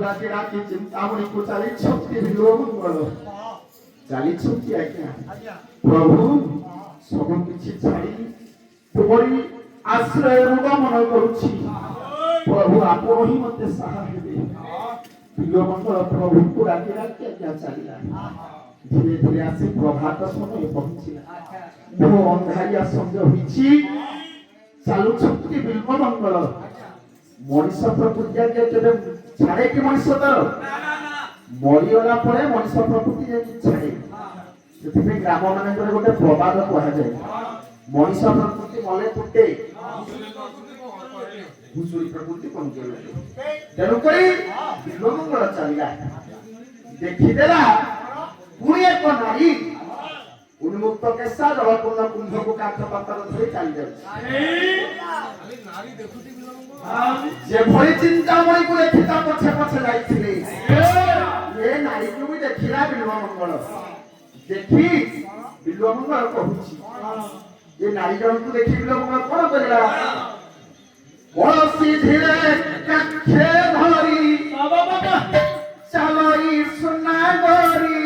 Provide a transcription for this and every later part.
ରାତି ରାତି ଚିନ୍ତାମଣିକୁ ଚାଲିଛନ୍ତି ବିଲୋମଙ୍ଗଳ ଚାଲିଛନ୍ତି ଆଜ୍ଞା ପ୍ରଭୁ ସବୁ କିଛି ଛାଡ଼ି ତୁମରି ଆଶ୍ରୟରୁ ଗମନ କରୁଛି ପ୍ରଭୁ ଆପଣ ହିଁ ମତେ ସାହା ହେବେ ବିଲୋମଙ୍ଗଳ ପ୍ରଭୁଙ୍କୁ ରାତି ରାତି ଆଜ୍ଞା ଚାଲିଲା ଧୀରେ ଧୀରେ ଆସି ପ୍ରଭାତ ସମୟ ପହଞ୍ଚିଲା ବହୁ ଅନ୍ଧାରିଆ ସଞ୍ଜ ହୋଇଛି ଚାଲୁଛନ୍ତି ବିଲ୍ୱମଙ୍ଗଳ ମଣିଷ ପ୍ରକୃତି ଆଜ୍ଞା କେବେ ଛାଡେ କି ମଣିଷ ତାର ମରିଗଲା ପରେ ମଣିଷ ପ୍ରକୃତି ଯାଇକି ଛାଡେ ସେଥିପାଇଁ ଗ୍ରାମ ମାନଙ୍କରେ ଗୋଟେ ପ୍ରବାଦ କୁହାଯାଏ ମଣିଷ ପ୍ରକୃତି ମଲେ ଫୁଟେ ଭୁଷୁଡ଼ି ପ୍ରକୃତି କମଜୋର ତେଣୁକରି ବିଲ୍ୱମଙ୍ଗଳ ଚାଲିଲା ଦେଖିଦେଲା ପୁଣି ଏକ ନାରୀ ଉନ୍ମୁକ୍ତ କେଶା ଜଳପୂର୍ଣ୍ଣ କୁମ୍ଭକୁ କାଠ ପାତର ଧରି ଚାଲି ଯାଉଛି ଯେଭଳି ଚିନ୍ତାମଣିକୁ ଦେଖି ତା ପଛେ ପଛେ ଯାଇଥିଲେ ଏ ନାରୀକୁ ବି ଦେଖିଲା ବିଲ୍ୱମଙ୍ଗଳ ଦେଖି ବିଲ୍ୱମଙ୍ଗଳ କହୁଛି ଏ ନାରୀ ଜଣକୁ ଦେଖି ବିଲ୍ୱମଙ୍ଗଳ କଣ କରିଲା କଳସି ଧୀରେ କାକ୍ଷେ ଧରି ଚାଲଇ ସୁନା ଗରି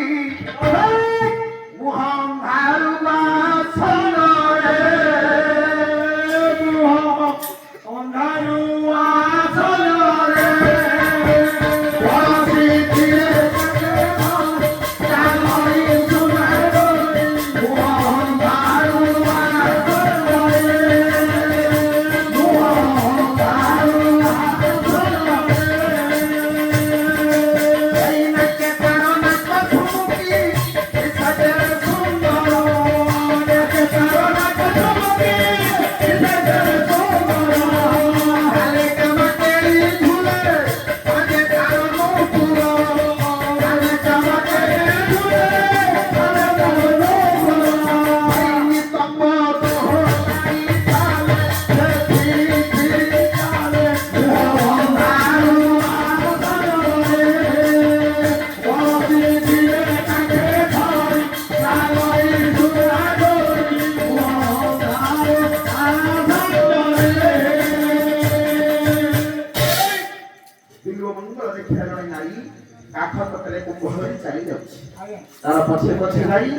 तार पछे पछे गाई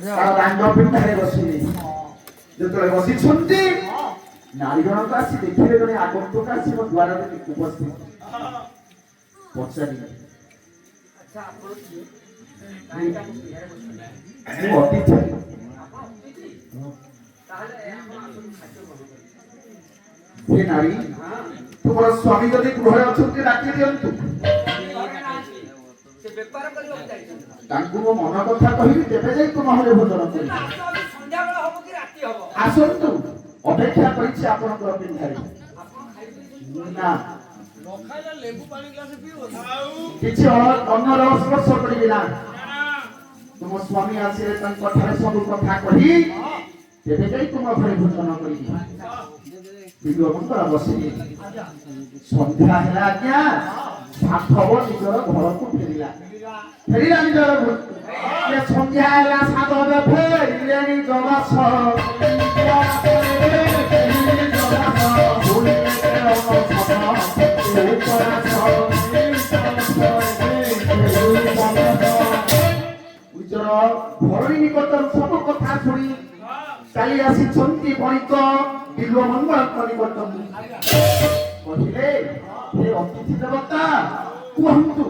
तार दांड पिंडारे बसिले जेतले बसिछंती नारी जनक आसी देखिले जने आगंतुक आसी मो द्वार रे उपस्थित पछारी अच्छा आपण की नारीटा को बिहारे बसिले मो अतिथि ताहले आपण खाद्य बनो हे नारी तुमर स्वामी जदि गृह अछंती राखी दियंतु से व्यापार करियो जाई तांकु मो मन कथा कहिबी केबे जाई तुम हले भोजन करी संध्या बेला होबो कि राती होबो आसंतु अपेक्षा करिछि आपण को पिंधारी आपण खाइबे ना न खाइला लेबू पानी ग्लास पियो किछि अन्न रस स्पर्श करिबि ना तुम स्वामी आसीले तन कथारे सब कथा कहि केबे जाई तुम घरे भोजन करिबि बिल्वमंगल बसिले संध्या हेला आज्ञा साधव निजर घर को फेरिला फेरिला निजर घर ये संध्या हेला साधव फेरिले निजर बस घर निकट सब कथा शुणी चली आसी बणिक बिल्वमंगल निकट कहले हे अतिथि देवता कहंतु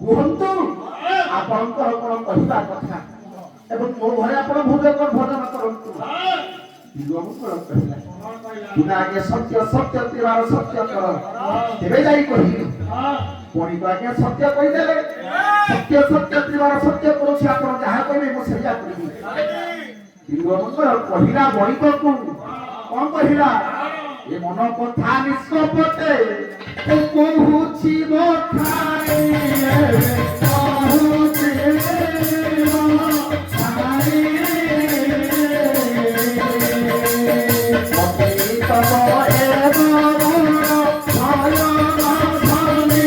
कहंतु आपनकर कोन कहिबा कथा एवं मो घरे आपण भोजन करंतु बिल्वमंगल कहला बिना के सत्य सत्य तिवार सत्य कर तेबे जाई कहि कोनी आज्ञा सत्य कहि देले सत्य सत्य तिवार सत्य करूछि आपण जहा कहबे मो सरिया करिबि बिल्वमंगल कहिला बणिक को कोन कहिला ये मन कथा निष्कपटे कहुछि मथाई कहुछि मथाई मते तब ए बरुण भय धनी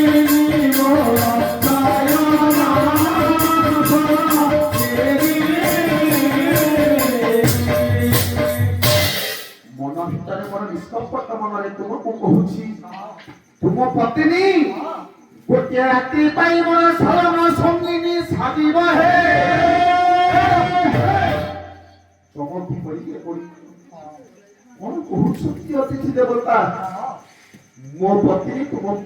मोर भय मन भितर मोर निष्कपट मनरे तुमको कहूछि तुम पत्नी ଗୋଟିଏ ରାତି ପାଇଁ ମୋର ଶୟନ ସଙ୍ଗିନୀ ସାଜିବ ହେ ଚମକି ପଡ଼ିଲେ ପଡ଼ି କଣ କହୁଛନ୍ତି ଅତିଥି ଦେବତା ମୋ ପତ୍ନୀ ତୁମ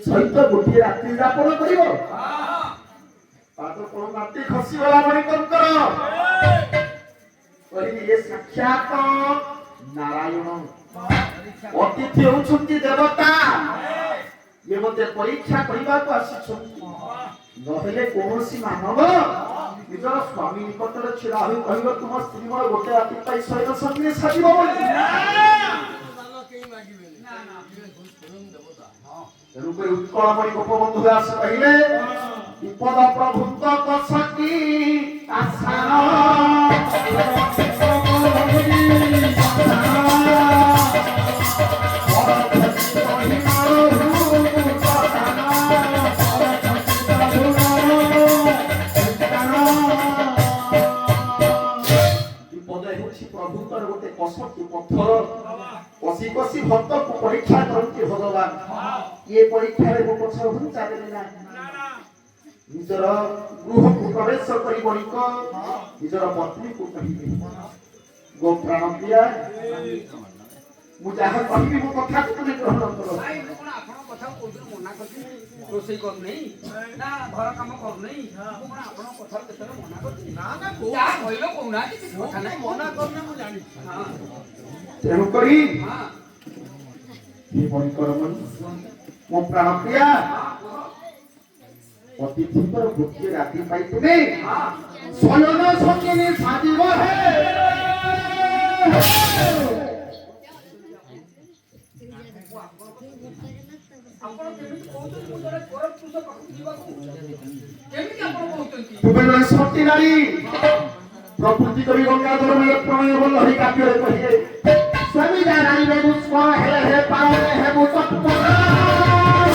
ସହିତ ଗୋଟିଏ ରାତ୍ରି ଯାପନ କରିବ ପାଦ କଣ ମାଟି ଖସିଗଲା ମଣିକଙ୍କର କହିଲି ଏ ସାକ୍ଷାତ ନାରାୟଣ ଅତିଥି ହେଉଛନ୍ତି ଦେବତା ଇଏ ମୋତେ ପରୀକ୍ଷା କରିବାକୁ ଆସିଛନ୍ତି ନହେଲେ କୌଣସି ମାନବ ନିଜର ସ୍ୱାମୀ ନିକଟରେ ଛିଡ଼ା ହୋଇ କହିବ ତୁମ ସ୍ତ୍ରୀ ମୋର ଗୋଟେ ରାତି ପାଇଁ ଶୟନ ସଙ୍ଗିନୀ ସାଜିବ ବୋଲି ତେଣୁକରି ଉତ୍କଳମଣି ଗୋପବନ୍ଧୁ ଦାସ କହିଲେ ବିପଦ ପ୍ରଭୁଙ୍କ କଷକି ଆସାନ ଗୋଟେ କଷଟି ପଥର କଷି କଷି ଭକ୍ତକୁ ପରୀକ୍ଷା କରନ୍ତି ଭଗବାନ ଏ ପରୀକ୍ଷାରେ ମୋ ପଛର ଘୁଞ୍ଚା ଦେଲେ ନା ନିଜର ଗୃହକୁ ପ୍ରବେଶ କରି ବଣିକ ନିଜର ପତ୍ନୀକୁ କହିବେ ଗୋ ପ୍ରାଣ ପ୍ରିୟା ମୁଁ ଯାହା କହିବି ମୋ କଥାକୁ ତୁମେ ଗ୍ରହଣ କର ରୋଷେଇ କରୁନେଇ ନା ଘର କାମ କରୁନେଇ ମୁଁ କଣ ଆପଣଙ୍କ କଥାରେ କେତେବେଳେ ମନା କରୁଛି ନା ନା ଯାହା କହିଲ କହୁନାହାନ୍ତି କିଛି କଥା ନାହିଁ ମନା କରୁନେ ମୁଁ ଜାଣିଛି ତେଣୁ କରି ମୋ ପ୍ରାଣ ପ୍ରିୟା ଅତିଥିଙ୍କର ଗୋଟିଏ ରାତି ପାଇଁ ତୁମେ ଶୟନ ସଙ୍ଗିନୀ ସାଜିବ ହେ ଆପଣ କେମିତି କହୁଛନ୍ତି ମୁଁ ଜଣେ ପରମ ପୁରୁଷ ପାଖକୁ ଯିବାକୁ କେମିତି ଆପଣ କହୁଛନ୍ତି ତୁମେ ଜଣେ ସତୀ ନାରୀ ପ୍ରକୃତି କବି ଗଙ୍ଗାଧର ମେଳ ପ୍ରଣୟ ବଲ୍ଲଭୀ କାବ୍ୟରେ କହିଲେ ସ୍ୱାମୀ ଜାଣିବେ ଦୁଷ୍କ ହେଲେ ହେ ପାରେ ହେ ମୁଁ ତତ୍ପର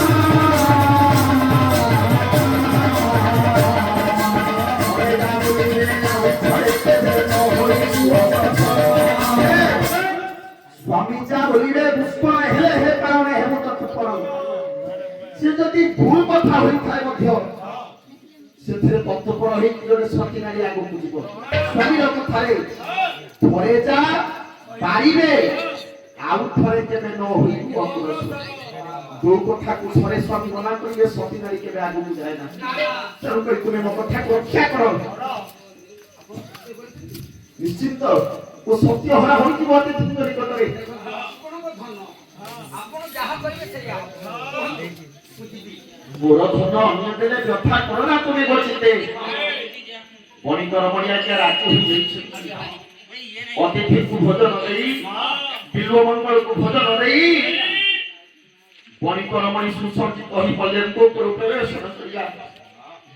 ସ୍ୱାମୀ ଯା ବୋଲିବେ ଦୁଷ୍କ ହେଲେ ହେ ପାରେ ହେ ମୁଁ ତତ୍ପର ସେ ଯଦି ଭୁଲ କଥା ହୋଇଥାଏ ମଧ୍ୟ ସେଥିରେ ତତ୍ପର ହେଇକି ଜଣେ ସତୀ ନାରୀ ଆଗକୁ ଯିବ ସ୍ୱାମୀର କଥାରେ ଥରେ ଯା ପାରିବେ ଆଉ ଥରେ କେବେ ନ ହୋଇବୁ ଅଗ୍ରସର ଯୋଉ କଥାକୁ ଥରେ ସ୍ୱାମୀ ମନା କରିବେ ସତୀ ନାରୀ କେବେ ଆଗକୁ ଯାଏ ନା ତେଣୁକରି ତୁମେ ମୋ କଥାକୁ ରକ୍ଷା କର ନିଶ୍ଚିନ୍ତ ଓ ସତ୍ୟ ହରା ହୋଇଯିବ ଅତିଥିଙ୍କ ନିକଟରେ ଆପଣ ଯାହା କରିବେ ସେଇଆ ମୋର ଧନ ଅନ୍ୟ ଦେଲେ ବ୍ୟଥା କର ନା ତୁମେ ବଚିତେ ବଣିକର ମଣିଆ ରାଜି ହୋଇଯାଇଛନ୍ତି ଅତିଥିଙ୍କୁ ଭୋଜନ ଦେଇ ବିଲ୍ବ ମଙ୍ଗଳକୁ ଭୋଜନ ଦେଇ ବଣିକର ମଣି ସୁସଜ୍ଜିତ ହୋଇ ପଲ୍ଲୀଙ୍କ ଉପରୁ ପ୍ରବେଶ କରିବା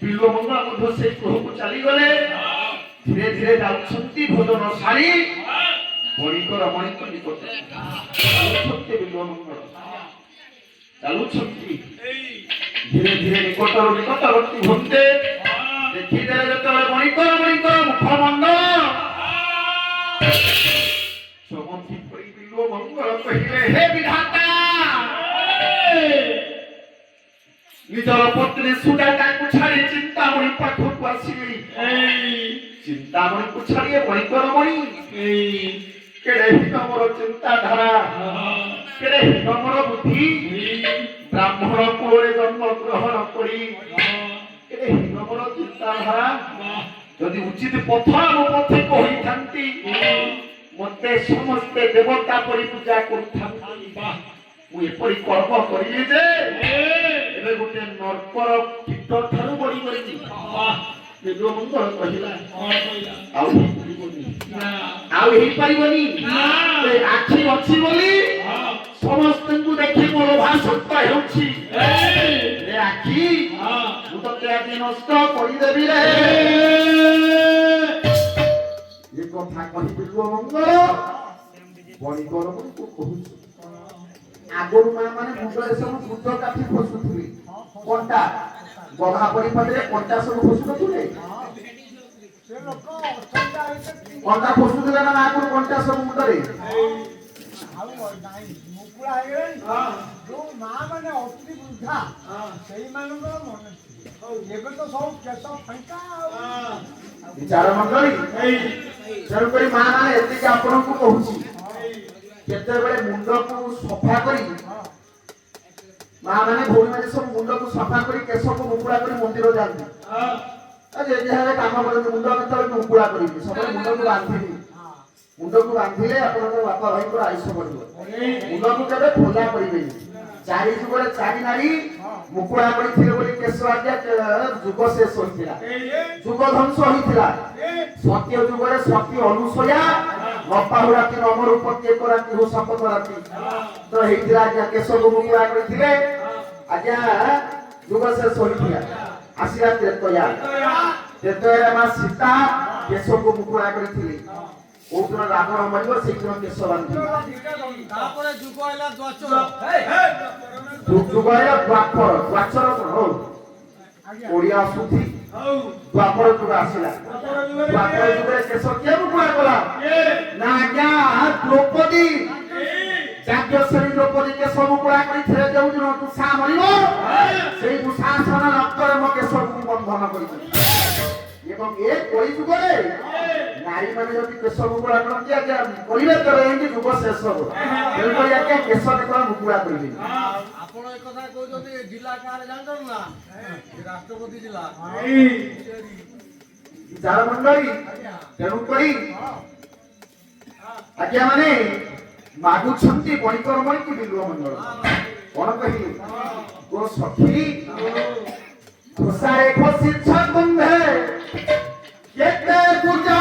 ବିଲ୍ବ ମଙ୍ଗଳ ମଧ୍ୟ ସେଇ ଗୃହକୁ ଚାଲିଗଲେ ଧୀରେ ଧୀରେ ଯାଉଛନ୍ତି ଭୋଜନ ସାରି ବଣିକର ମଣିଙ୍କ ନିକଟରେ ଚାଲୁଛନ୍ତି ବିଲ୍ବ ମଙ୍ଗଳ ଚାଲୁଛନ୍ତି ଧୀରେ ଧୀରେ ନିକଟବର୍ତ୍ତୀ ହୁଅନ୍ତେ ଦେଖିଦେଲେ ଯେତେବେଳେ ବଣିକର ମୁଖମଣ୍ଡଳ ଚମକି ପଡ଼ି ବିଲ୍ବ ମଙ୍ଗଳ କହିଲେ ହେ ବିଧାତା ନିଜର ପତ୍ନୀ ସୁଜାତାକୁ ଛାଡ଼ି ଚିନ୍ତାମଣି ପାଖକୁ ଆସିଲି ଚିନ୍ତାମଣିକୁ ଛାଡ଼ି ବଣିକର ମଣି କେଡ଼େ ହୀନ ମୋର ଚିନ୍ତାଧାରା କେଡ଼େ ହୀନ ମୋର ବୁଦ୍ଧି ବ୍ରାହ୍ମଣ କୁଳରେ ଜନ୍ମ ଗ୍ରହଣ କରି କେଡ଼େ ହୀନ ମୋର ଚିନ୍ତାଧାରା ଯଦି ଉଚିତ ପଥ ଆମ ପଥିକ ହୋଇଥାନ୍ତି ମତେ ସମସ୍ତେ ଦେବତା ପରି ପୂଜା କରୁଥାନ୍ତି ମୁଁ ଏପରି କର୍ମ କରିଲି ଯେ ଏବେ ଗୋଟେ ନର୍କର କୀଟ ଠାରୁ ବଳି କରିଛି ବିଲ୍ବ ମଙ୍ଗଳ କହିଲା ଆଉ ହେଇପାରିବନି ଆଖି ଅଛି ବୋଲି ସମସ୍ତଙ୍କୁ ଦେଖି ମୋର ଭାଷତ୍ୱ ହେଉଛି ଆଖି ମୁଁ ତତେ ଆଜି ନଷ୍ଟ କରିଦେବି ରେ ଏ କଥା କହି ବିଲ୍ବ ମଙ୍ଗଳ ବଣିକର ମଣିକୁ କହୁଛି ଆଗରୁ ମା ମାନେ ମୁଣ୍ଡରେ ସବୁ ବୁଦ୍ଧ କାଠି ଖସୁଥିଲେ କଣ୍ଟା ଗଧା ପରିପାଟିରେ କଣ୍ଟା ସବୁ ଖସୁନଥିଲେ କଣ୍ଟା ଖସୁଥିଲେ ନା ଆଗରୁ କଣ୍ଟା ସବୁ ମୁଣ୍ଡରେ ଆଉ ନାଇଁ ମୁକୁଳା ହେଇଗଲାଣି ଯୋଉ ମା ମାନେ ଅତି ବୃଦ୍ଧା ସେଇମାନଙ୍କର ମନେ ଏବେ ତ ସବୁ କେଶ ଫାଙ୍କା ଆଉ ବିଚାର ମଣ୍ଡଳୀ ତେଣୁକରି ମା ମାନେ ଏତିକି ଆପଣଙ୍କୁ କହୁଛି କେତେବେଳେ ମୁଣ୍ଡକୁ ସଫା କରି ମା ମାନେ ଭଉଣୀ ମାନେ ସବୁ ମୁଣ୍ଡକୁ ସଫା କରି କେଶକୁ ମୁକୁଳା କରି ମନ୍ଦିର ଯାଆନ୍ତି ଯେ ଯାହା କାମ କରନ୍ତି ମୁଣ୍ଡ କେତେବେଳେ ମୁକୁଳା କରିବି ସବୁବେଳେ ମୁଣ୍ଡକୁ ବାନ୍ଧିବି ମୁଣ୍ଡକୁ ବାନ୍ଧିଲେ ଆପଣଙ୍କ ବାପା ଭାଇଙ୍କର ଆୟୁଷ ବଢିବ ମୁଣ୍ଡକୁ କେବେ ଖୋଲା କରିବେନି ଚାରି ଯୁଗରେ ଚାରି ନାରୀ ମୁକୁଳା କରିଥିଲେ ବୋଲି କେଶ ଆଜ୍ଞା ଯୁଗ ଶେଷ ହୋଇଥିଲା ଯୁଗ ଧ୍ୱଂସ ହୋଇଥିଲା ସତ୍ୟ ଯୁଗରେ ସତୀ ଅନୁସୟା ନପାହୁରାତି ନମରୂପ କିଏ କରାନ୍ତି ହୁ ଶପଥ ରାତି ତ ହେଇଥିଲା ଆଜ୍ଞା କେଶକୁ ମୁକୁଳା କରିଥିଲେ ଆଜ୍ଞା ଯୁଗ ଶେଷ ହୋଇଥିଲା ଆସିଲା ତ୍ରେତୟା ମା ସୀତା କେଶକୁ ମୁକୁଳା କରିଥିଲେ କୋଉ ଦିନ ରାବଣ ମରିବ ସେଇଦିନ କେଶ ବାନ୍ଧିବ ତାପରେ ଯୁଗ ହେଲା ଦ୍ୱାଚର ଯୁଗ ହେଲା ଦ୍ୱାଚର କଣ ହଉ ଓଡିଆ ଆସୁଛି ଦ୍ୱାପର ଯୁଗ ଆସିଲା ଦ୍ୱାପର ଯୁଗରେ କେଶ କିଏ ମୁକୁଳା କଲା ନା ଆଜ୍ଞା ଦ୍ରୌପଦୀ ଯାଜ୍ଞସେନୀ ଦ୍ରୌପଦୀ କେଶ ମୁକୁଳା କରିଥିଲେ ଯୋଉଦିନ ତୁଷା ମରିବ ସେଇ ଦୁଃଶାସନ ରକ୍ତରେ ମୋ କେଶକୁ ବନ୍ଧନ କରିଛି ଏବଂ ଏ କଳି ଯୁଗରେ ନାରୀ ମାନେ ଯଦି କେଶ ମୁକୁଳା କରନ୍ତି ଆଜ୍ଞା କହିବେ ତେବେ ଏମିତି ଯୁଗ ଶେଷ ହବ ତେଣୁକରି ଆଜ୍ଞା କେଶ କେତେବେଳେ ମୁକୁଳା କରିବେନି ଆପଣ ଏ କଥା କହୁଛନ୍ତି ଜିଲ୍ଲା କାହାର ଜାଣିଛନ୍ତି ନା ରାଷ୍ଟ୍ରପତି ଜିଲ୍ଲା ବିଚାର ମଣ୍ଡଳୀ ତେଣୁକରି ଆଜ୍ଞା ମାନେ ମାଗୁଛନ୍ତି ବଣିକର ମଣିକି ବିଲୁଅ ମଣ୍ଡଳ କଣ କହିଲେ ଗୋ ସଖୀ ଖୋସାରେ ଖୋସି ଛନ୍ଦେ କେତେ ପୂଜା